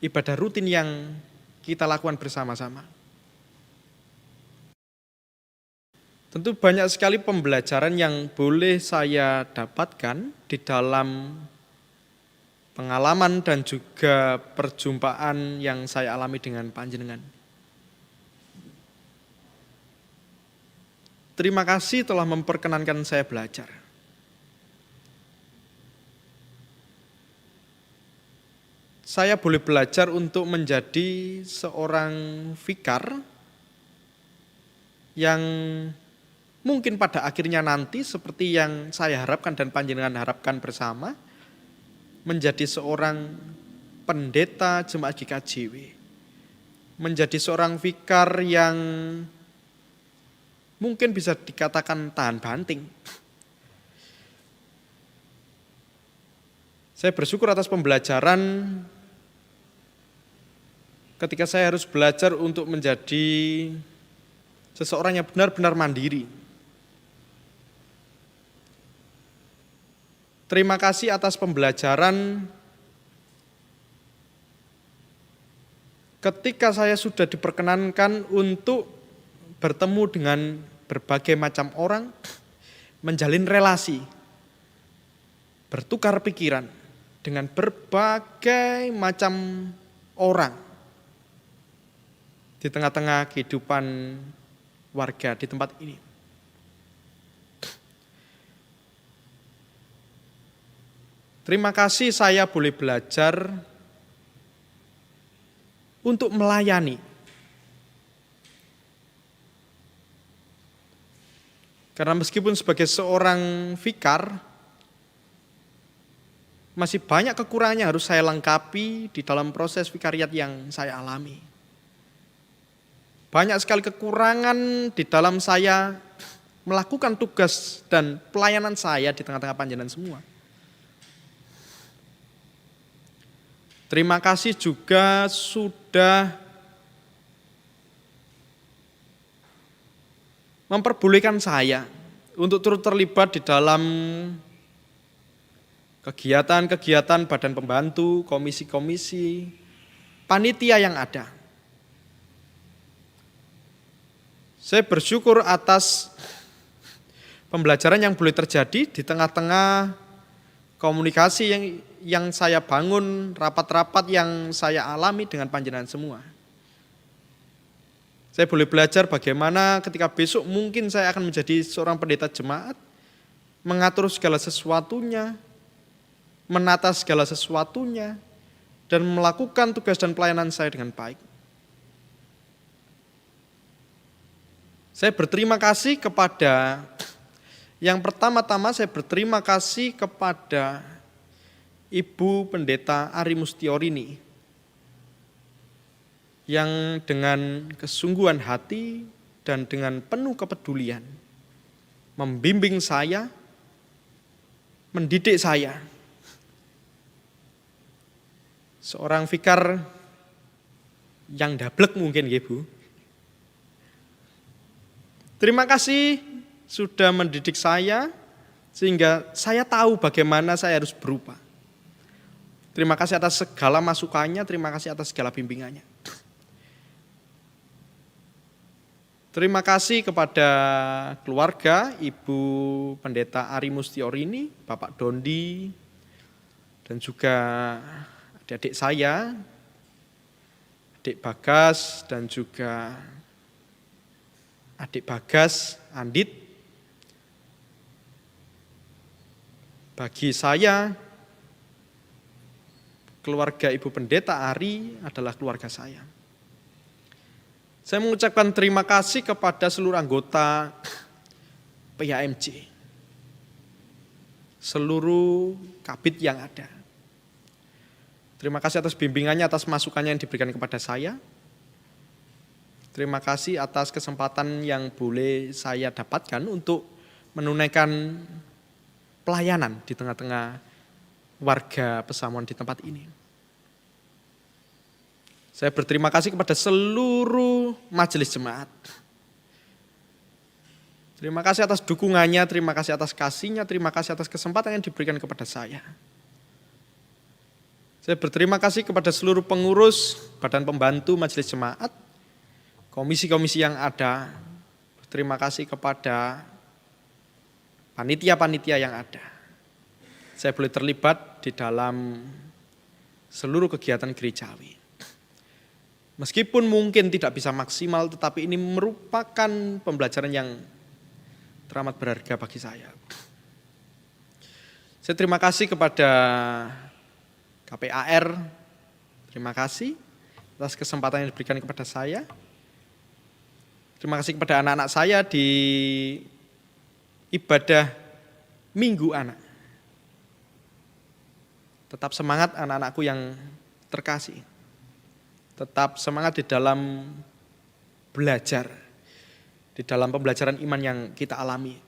ibadah rutin yang kita lakukan bersama-sama. Tentu banyak sekali pembelajaran yang boleh saya dapatkan di dalam pengalaman dan juga perjumpaan yang saya alami dengan panjenengan. Terima kasih telah memperkenankan saya belajar. Saya boleh belajar untuk menjadi seorang vikar yang mungkin pada akhirnya nanti seperti yang saya harapkan dan panjenengan harapkan bersama, menjadi seorang pendeta jemaat GKJW, menjadi seorang vikar yang mungkin bisa dikatakan tahan banting. Saya bersyukur atas pembelajaran ketika saya harus belajar untuk menjadi seseorang yang benar-benar mandiri. Terima kasih atas pembelajaran ketika saya sudah diperkenankan untuk bertemu dengan berbagai macam orang, menjalin relasi, bertukar pikiran dengan berbagai macam orang di tengah-tengah kehidupan warga di tempat ini. Terima kasih saya boleh belajar untuk melayani. Karena meskipun sebagai seorang vikar, masih banyak kekurangannya harus saya lengkapi di dalam proses vikariat yang saya alami. Banyak sekali kekurangan di dalam saya melakukan tugas dan pelayanan saya di tengah-tengah panjenengan semua. Terima kasih juga sudah memperbolehkan saya untuk turut terlibat di dalam kegiatan-kegiatan badan pembantu, komisi-komisi, panitia yang ada. Saya bersyukur atas pembelajaran yang boleh terjadi di tengah-tengah komunikasi yang saya bangun, rapat-rapat yang saya alami dengan panjenengan semua. Saya boleh belajar bagaimana ketika besok mungkin saya akan menjadi seorang pendeta jemaat, mengatur segala sesuatunya, menata segala sesuatunya, dan melakukan tugas dan pelayanan saya dengan baik. Saya berterima kasih kepada, yang pertama-tama saya berterima kasih kepada Ibu Pendeta Ari Mustiorini yang dengan kesungguhan hati dan dengan penuh kepedulian membimbing saya, mendidik saya. Seorang vikar yang dablek mungkin ya Bu. Terima kasih sudah mendidik saya sehingga saya tahu bagaimana saya harus berubah. Terima kasih atas segala masukannya, terima kasih atas segala bimbingannya. Terima kasih kepada keluarga Ibu Pendeta Ari Mustiorini, Bapak Dondi, dan juga adik-adik saya, adik Bagas dan juga adik Bagas, Andit. Bagi saya, keluarga Ibu Pendeta Ari adalah keluarga saya. Saya mengucapkan terima kasih kepada seluruh anggota PHMJ, seluruh kabit yang ada. Terima kasih atas bimbingannya, atas masukannya yang diberikan kepada saya. Terima kasih atas kesempatan yang boleh saya dapatkan untuk menunaikan pelayanan di tengah-tengah warga Pesamuan di tempat ini. Saya berterima kasih kepada seluruh majelis jemaat. Terima kasih atas dukungannya, terima kasih atas kasihnya, terima kasih atas kesempatan yang diberikan kepada saya. Saya berterima kasih kepada seluruh pengurus, badan pembantu majelis jemaat, komisi-komisi yang ada. Terima kasih kepada panitia-panitia yang ada. Saya boleh terlibat di dalam seluruh kegiatan gerejawi. Meskipun mungkin tidak bisa maksimal, tetapi ini merupakan pembelajaran yang teramat berharga bagi saya. Saya terima kasih kepada KPAR, terima kasih atas kesempatan yang diberikan kepada saya. Terima kasih kepada anak-anak saya di ibadah Minggu Anak. Tetap semangat anak-anakku yang terkasih. Tetap semangat di dalam belajar, di dalam pembelajaran iman yang kita alami.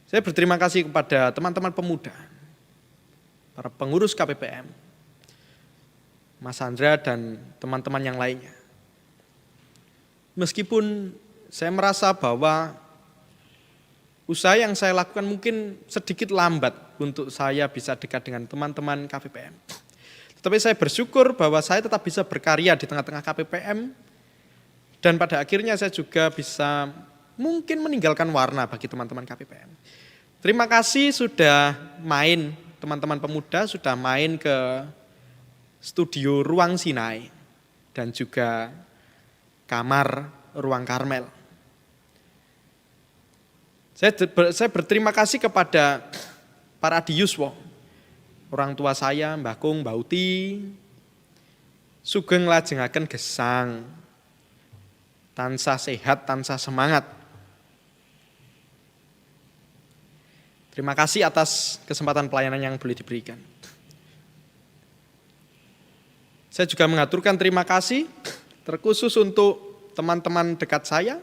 Saya berterima kasih kepada teman-teman pemuda, para pengurus KPPM, Mas Andra dan teman-teman yang lainnya. Meskipun saya merasa bahwa usaha yang saya lakukan mungkin sedikit lambat untuk saya bisa dekat dengan teman-teman KPPM. Tetapi saya bersyukur bahwa saya tetap bisa berkarya di tengah-tengah KPPM dan pada akhirnya saya juga bisa mungkin meninggalkan warna bagi teman-teman KPPM. Terima kasih sudah main, teman-teman pemuda sudah main ke studio Ruang Sinai dan juga kamar Ruang Karmel. Saya berterima kasih kepada para Adi Yuswo, orang tua saya, Mbah Kung, Mbah Uti, sugeng lajengaken gesang, tansah sehat, tansah semangat. Terima kasih atas kesempatan pelayanan yang boleh diberikan. Saya juga mengaturkan terima kasih terkhusus untuk teman-teman dekat saya.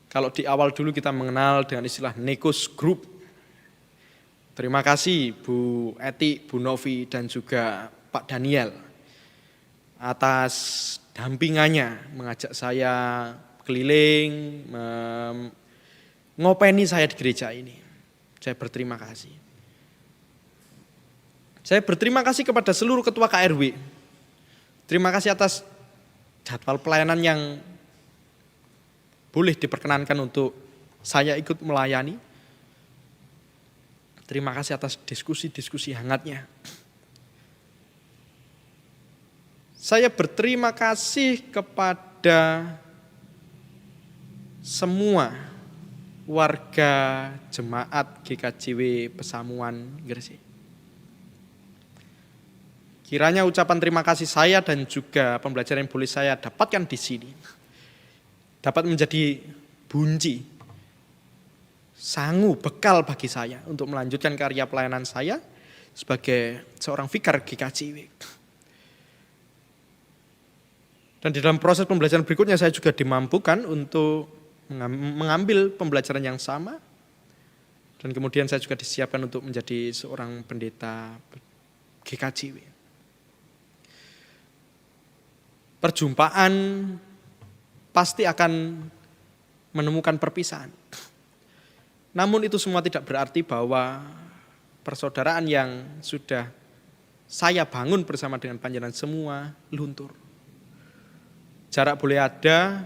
Kalau di awal dulu kita mengenal dengan istilah Nekos Group. Terima kasih Bu Eti, Bu Novi, dan juga Pak Daniel atas dampingannya mengajak saya keliling, ngopeni saya di gereja ini. Saya berterima kasih. Saya berterima kasih kepada seluruh ketua KRW. Terima kasih atas jadwal pelayanan yang boleh diperkenankan untuk saya ikut melayani. Terima kasih atas diskusi-diskusi hangatnya. Saya berterima kasih kepada semua warga jemaat GKJW Pesamuan Gresik. Kiranya ucapan terima kasih saya dan juga pembelajaran yang boleh saya dapatkan di sini dapat menjadi bunci, sangu, bekal bagi saya untuk melanjutkan karya pelayanan saya sebagai seorang vikar GKJW. Dan di dalam proses pembelajaran berikutnya saya juga dimampukan untuk mengambil pembelajaran yang sama. Dan kemudian saya juga disiapkan untuk menjadi seorang pendeta GKJW. Perjumpaan pasti akan menemukan perpisahan. Namun itu semua tidak berarti bahwa persaudaraan yang sudah saya bangun bersama dengan panjenengan semua luntur. Jarak boleh ada,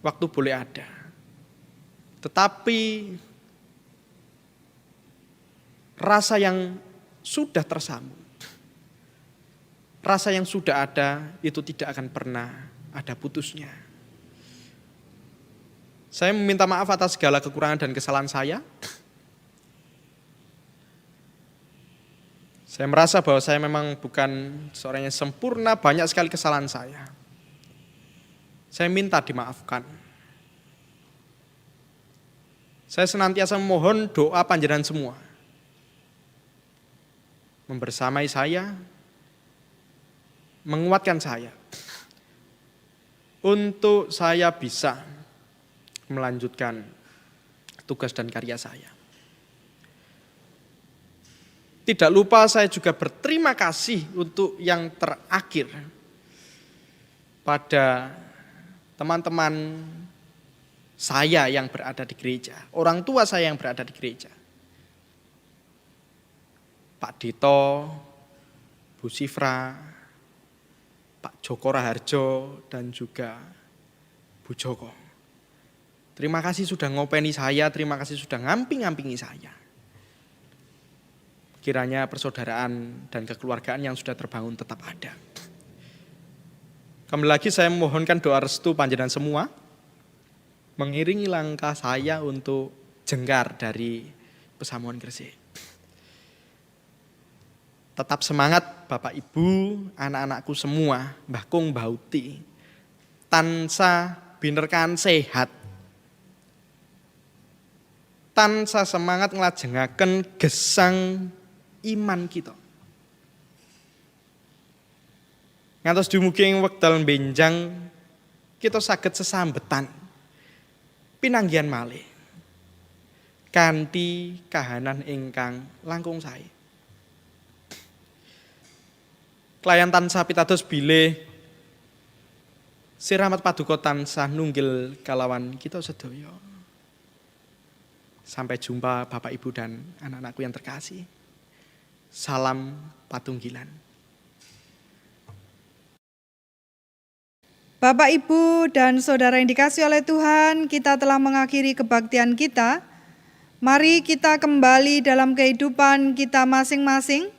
waktu boleh ada. Tetapi rasa yang sudah tersambung, rasa yang sudah ada itu tidak akan pernah ada putusnya. Saya meminta maaf atas segala kekurangan dan kesalahan saya. Saya merasa bahwa saya memang bukan seorang yang sempurna, banyak sekali kesalahan saya. Saya minta dimaafkan. Saya senantiasa memohon doa panjenengan semua. Membersamai saya, menguatkan saya. Untuk saya bisa melanjutkan tugas dan karya saya. Tidak lupa saya juga berterima kasih untuk yang terakhir pada teman-teman saya yang berada di gereja, orang tua saya yang berada di gereja. Pak Dito, Bu Sifra, Pak Joko Raharjo, dan juga Bu Joko. Terima kasih sudah ngopeni saya, terima kasih sudah ngamping-ngampingi saya. Kiranya persaudaraan dan kekeluargaan yang sudah terbangun tetap ada. Kembali lagi saya memohonkan doa restu panjenengan semua, mengiringi langkah saya untuk jengkar dari Pesamuan Gresik. Tetap semangat Bapak Ibu, anak-anakku semua, Mbah Kung, Mbah Uti, tansah binerkan sehat, tansah semangat nglajengaken gesang iman kita. Ngantos dumugi ing wekdal benjang kita saged sesambetan pinanggihan malih kanthi kahanan ingkang langkung sae. Klayan tansah pitados bilih siramat paduka tansah nunggil kalawan kita sedaya. Sampai jumpa Bapak Ibu dan anak-anakku yang terkasih. Salam patunggilan. Bapak, Ibu, dan Saudara yang dikasihi oleh Tuhan, kita telah mengakhiri kebaktian kita. Mari kita kembali dalam kehidupan kita masing-masing.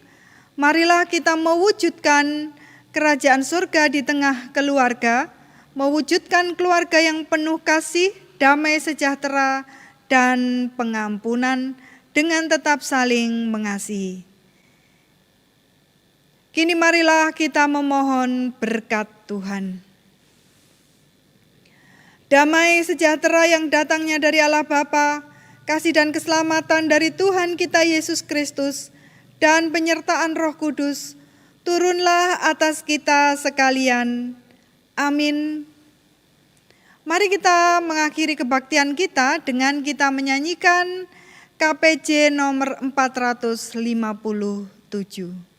Marilah kita mewujudkan kerajaan surga di tengah keluarga, mewujudkan keluarga yang penuh kasih, damai sejahtera, dan pengampunan dengan tetap saling mengasihi. Kini marilah kita memohon berkat Tuhan. Damai sejahtera yang datangnya dari Allah Bapa, kasih dan keselamatan dari Tuhan kita Yesus Kristus, dan penyertaan Roh Kudus, turunlah atas kita sekalian. Amin. Mari kita mengakhiri kebaktian kita dengan kita menyanyikan KPJ nomor 457.